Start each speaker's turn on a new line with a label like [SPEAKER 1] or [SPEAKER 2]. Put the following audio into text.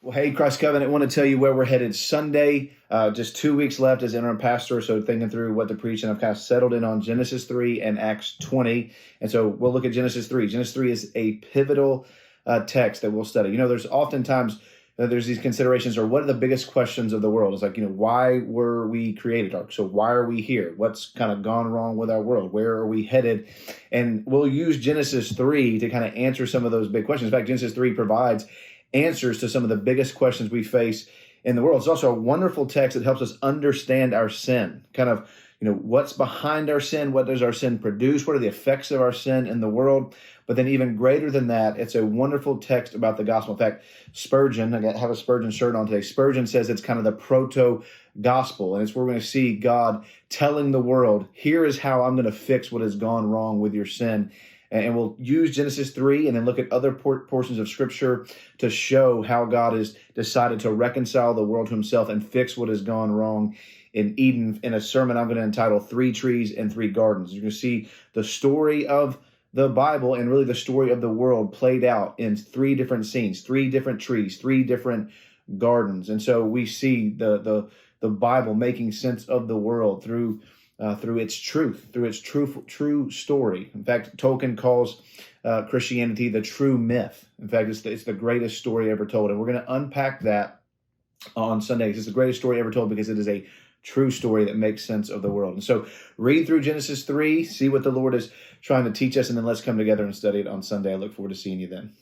[SPEAKER 1] Well, hey, Christ Covenant, I want to tell you where we're headed Sunday. Just 2 weeks left as interim pastor, so thinking through what to preach, and I've kind of settled in on Genesis 3 and Acts 20. And so we'll look at Genesis 3. Genesis 3 is a pivotal text that we'll study. There's oftentimes there's these considerations, or what are the biggest questions of the world? It's like, why were we created? So why are we here? What's kind of gone wrong with our world? Where are we headed? And we'll use Genesis 3 to kind of answer some of those big questions. In fact, Genesis 3 provides answers to some of the biggest questions we face in the world. It's also a wonderful text that helps us understand our sin, kind of, what's behind our sin, what does our sin produce, what are the effects of our sin in the world. But then even greater than that, it's a wonderful text about the gospel. In fact, Spurgeon, I have a Spurgeon shirt on today. Spurgeon says it's kind of the proto-gospel, and it's where we're going to see God telling the world, here is how I'm going to fix what has gone wrong with your sin. And we'll use Genesis 3 and then look at other portions of Scripture to show how God has decided to reconcile the world to himself and fix what has gone wrong in Eden, in a sermon I'm going to entitle 3 Trees and 3 Gardens. You're going to see the story of the Bible and really the story of the world played out in 3 different scenes, 3 different trees, 3 different gardens. And so we see the Bible making sense of the world through its truth, through its true story. In fact, Tolkien calls Christianity the true myth. In fact, it's the greatest story ever told. And we're going to unpack that on Sunday. It's the greatest story ever told because it is a true story that makes sense of the world. And so read through Genesis 3, see what the Lord is trying to teach us, and then let's come together and study it on Sunday. I look forward to seeing you then.